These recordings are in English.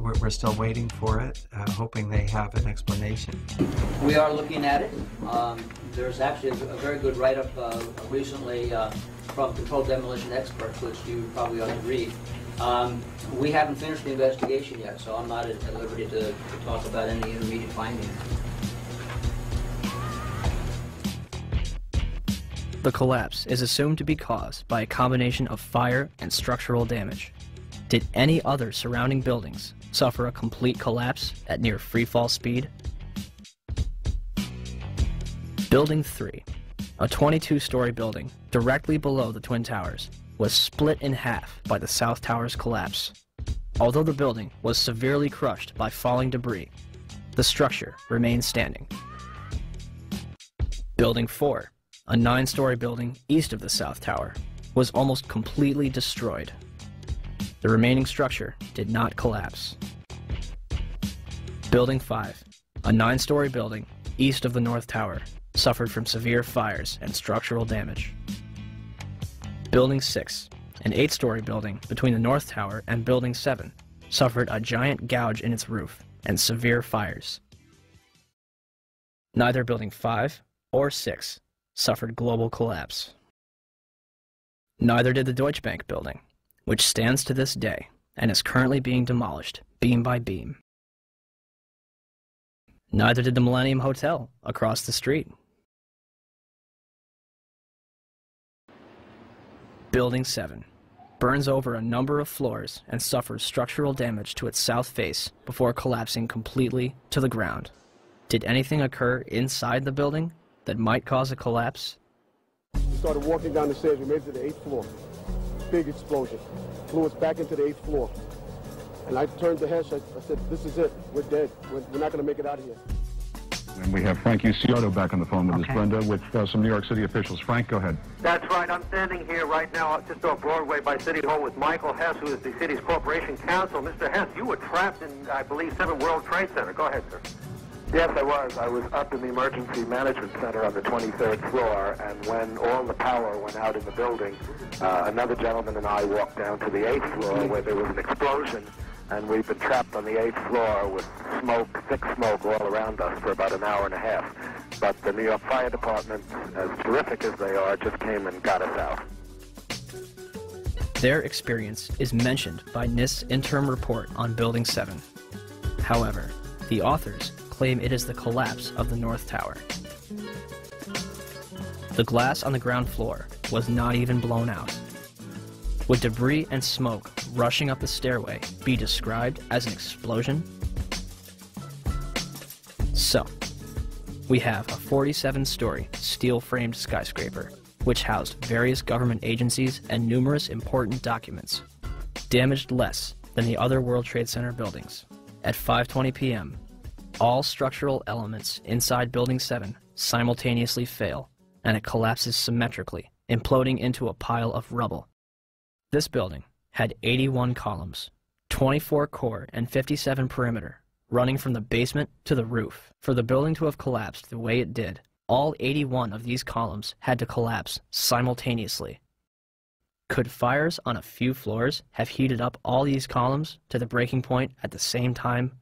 we're still waiting for it, hoping they have an explanation. We are looking at it. There's actually a very good write-up recently from controlled demolition experts, which you probably ought to read. We haven't finished the investigation yet, so I'm not at liberty to talk about any intermediate findings. The collapse is assumed to be caused by a combination of fire and structural damage. Did any other surrounding buildings suffer a complete collapse at near freefall speed? Building 3, a 22-story building directly below the Twin Towers, was split in half by the South Tower's collapse. Although the building was severely crushed by falling debris, the structure remained standing. Building 4, a 9-story building east of the South Tower, was almost completely destroyed. The remaining structure did not collapse. Building 5, a 9-story building east of the North Tower, suffered from severe fires and structural damage. Building 6, an 8-story building between the North Tower and Building 7, suffered a giant gouge in its roof and severe fires. Neither Building 5 or 6 suffered global collapse. Neither did the Deutsche Bank building, which stands to this day and is currently being demolished beam by beam. Neither did the Millennium Hotel across the street. Building 7 burns over a number of floors and suffers structural damage to its south face before collapsing completely to the ground. Did anything occur inside the building that might cause a collapse? We started walking down the stairs. We made it to the 8th floor. Big explosion. Flew us back into the 8th floor. And I turned to Hesh. I said, this is it. We're dead. We're not going to make it out of here. And we have Frank Ucioto back on the phone with us, Brenda, with some New York City officials. Frank, go ahead. That's right. I'm standing here right now just off Broadway by City Hall with Michael Hess, who is the city's corporation counsel. Mr. Hess, you were trapped in, I believe, 7 World Trade Center. Go ahead, sir. Yes, I was. I was up in the emergency management center on the 23rd floor, and when all the power went out in the building, another gentleman and I walked down to the 8th floor where there was an explosion, and we've been trapped on the 8th floor with smoke, thick smoke all around us for about an hour and a half. But the New York Fire Department, as terrific as they are, just came and got us out. Their experience is mentioned by NIST's interim report on Building 7. However, the authors claim it is the collapse of the North Tower. The glass on the ground floor was not even blown out. Would debris and smoke rushing up the stairway be described as an explosion? So, we have a 47-story steel-framed skyscraper, which housed various government agencies and numerous important documents, damaged less than the other World Trade Center buildings. At 5:20 p.m., all structural elements inside Building 7 simultaneously fail, and it collapses symmetrically, imploding into a pile of rubble. This building had 81 columns, 24 core and 57 perimeter, running from the basement to the roof. For the building to have collapsed the way it did, all 81 of these columns had to collapse simultaneously. Could fires on a few floors have heated up all these columns to the breaking point at the same time?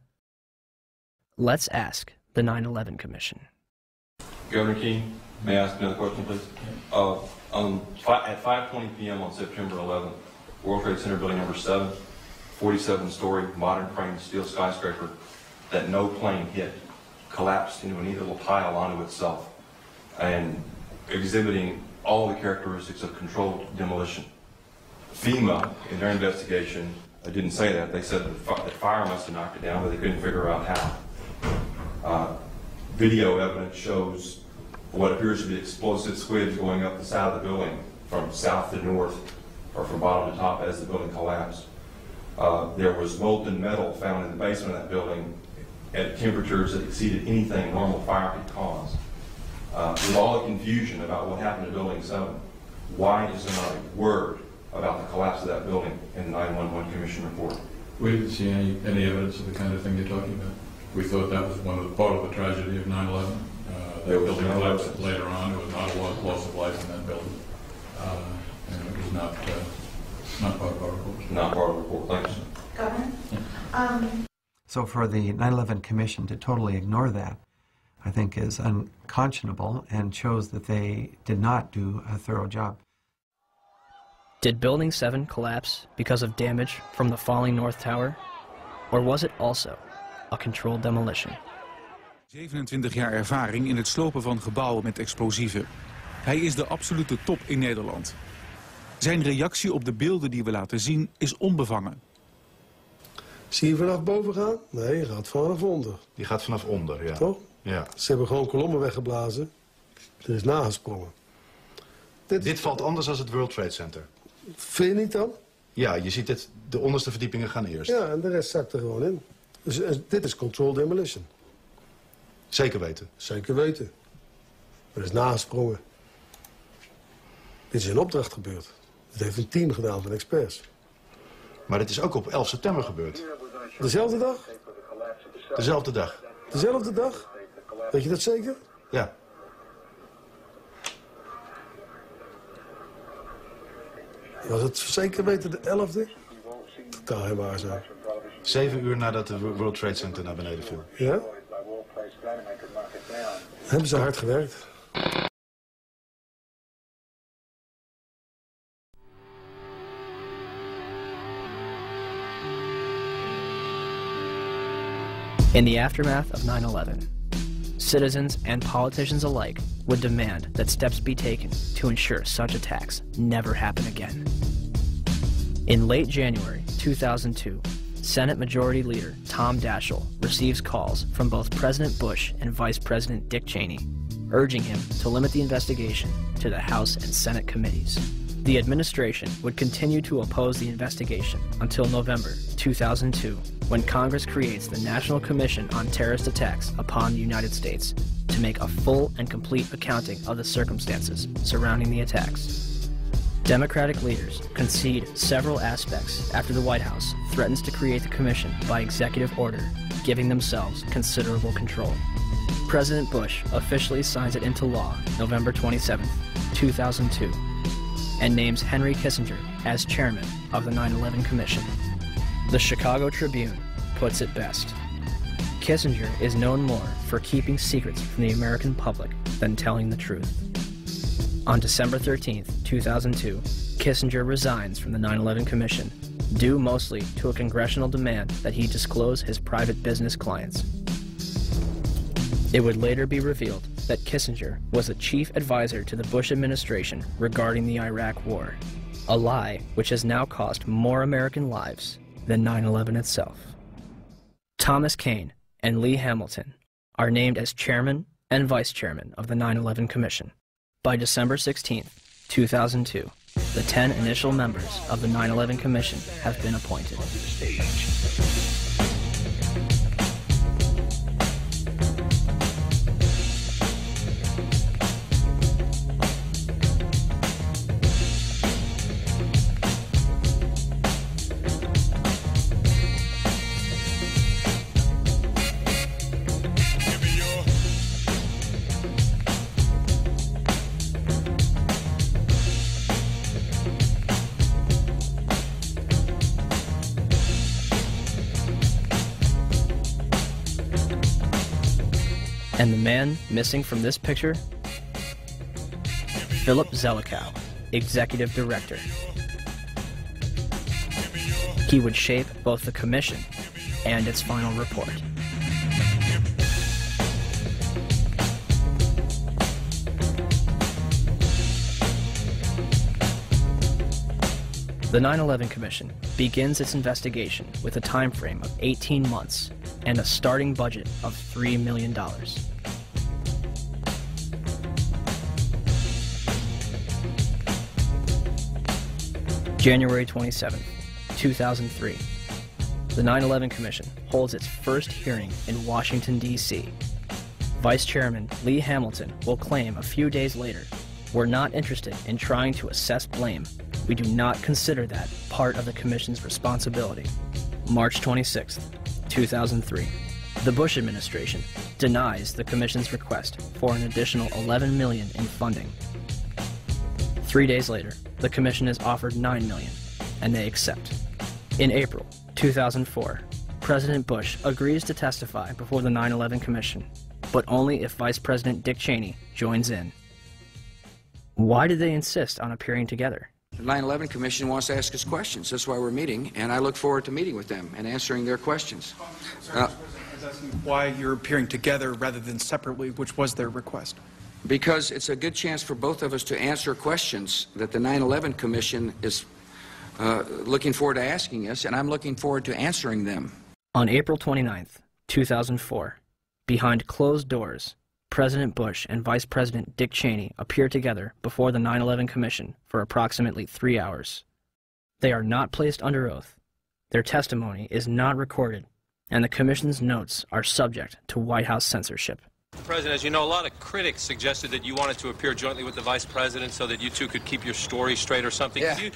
Let's ask the 9/11 Commission. Governor King, may I ask another question, please? At 5:20 p.m. on September 11th, World Trade Center building number 7, 47-story modern frame steel skyscraper that no plane hit, collapsed into a neat little pile onto itself and exhibiting all the characteristics of controlled demolition. FEMA, in their investigation, didn't say that. They said that fire must have knocked it down, but they couldn't figure out how. Video evidence shows what appears to be explosive squids going up the side of the building from south to north or from bottom to top as the building collapsed. There was molten metal found in the basement of that building at temperatures that exceeded anything normal fire could cause. With all the confusion about what happened to Building 7, why is there not a word about the collapse of that building in the 911 Commission report? We didn't see any evidence of the kind of thing you're talking about. We thought that was part of the tragedy of 9/11. That building collapsed later on. There was not a lot of loss of life in that building. And it was not part of our report. Not part of the report. Thanks. Governor? So for the 9/11 Commission to totally ignore that, I think is unconscionable and shows that they did not do a thorough job. Did Building 7 collapse because of damage from the falling North Tower? Or was it also a controlled demolition? 27 jaar ervaring in het slopen van gebouwen met explosieven. Hij is de absolute top in Nederland. Zijn reactie op de beelden die we laten zien is onbevangen. Zie je vanaf boven gaan? Nee, je gaat vanaf onder. Die gaat vanaf onder, ja. Toch? Ja. Ze hebben gewoon kolommen weggeblazen. Er is nagesprongen. Dit valt anders dan het World Trade Center. Vind je niet dan? Ja, je ziet het, de onderste verdiepingen gaan eerst. Ja, en de rest zakt er gewoon in. Dus dit is controlled demolition. Zeker weten? Zeker weten. Er is nagesprongen. Dit is in opdracht gebeurd. Dit heeft een team gedaan van experts. Maar dit is ook op 11 september gebeurd. Dezelfde dag? Dezelfde dag. Dezelfde dag? Weet je dat zeker? Ja. Was het zeker weten de 11e? Totaal heel waar zijn. 7 uur nadat de World Trade Center naar beneden viel. Ja? Hebben ze hard gewerkt. In the aftermath of 9/11, citizens and politicians alike would demand that steps be taken to ensure such attacks never happen again. In late January 2002, Senate Majority Leader Tom Daschle receives calls from both President Bush and Vice President Dick Cheney, urging him to limit the investigation to the House and Senate committees. The administration would continue to oppose the investigation until November 2002, when Congress creates the National Commission on Terrorist Attacks upon the United States to make a full and complete accounting of the circumstances surrounding the attacks. Democratic leaders concede several aspects after the White House threatens to create the commission by executive order, giving themselves considerable control. President Bush officially signs it into law November 27, 2002, and names Henry Kissinger as chairman of the 9/11 Commission. The Chicago Tribune puts it best. Kissinger is known more for keeping secrets from the American public than telling the truth. On December 13, 2002, Kissinger resigns from the 9/11 Commission, due mostly to a congressional demand that he disclose his private business clients. It would later be revealed that Kissinger was the chief advisor to the Bush administration regarding the Iraq War, a lie which has now cost more American lives than 9/11 itself. Thomas Kean and Lee Hamilton are named as chairman and vice chairman of the 9/11 Commission. By December 16, 2002, the 10 initial members of the 9/11 Commission have been appointed. And the man missing from this picture? Philip Zelikow, Executive Director. He would shape both the commission and its final report. The 9/11 Commission begins its investigation with a time frame of 18 months and a starting budget of $3 million. January 27, 2003. The 9/11 Commission holds its first hearing in Washington, D.C. Vice Chairman Lee Hamilton will claim a few days later, "We're not interested in trying to assess blame. We do not consider that part of the Commission's responsibility." March 26, 2003. The Bush administration denies the Commission's request for an additional $11 million in funding. 3 days later, the Commission is offered $9 million, and they accept. In April 2004, President Bush agrees to testify before the 9/11 Commission, but only if Vice President Dick Cheney joins in. Why did they insist on appearing together? The 9/11 Commission wants to ask us questions. That's why we're meeting, and I look forward to meeting with them and answering their questions. I was asking why you're appearing together rather than separately, which was their request. Because it's a good chance for both of us to answer questions that the 9/11 Commission is looking forward to asking us, and I'm looking forward to answering them. On April 29th, 2004, behind closed doors, President Bush and Vice President Dick Cheney appear together before the 9/11 Commission for approximately 3 hours. They are not placed under oath, their testimony is not recorded, and the Commission's notes are subject to White House censorship. President, as you know, a lot of critics suggested that you wanted to appear jointly with the Vice President so that you two could keep your story straight or something. Yeah. Could you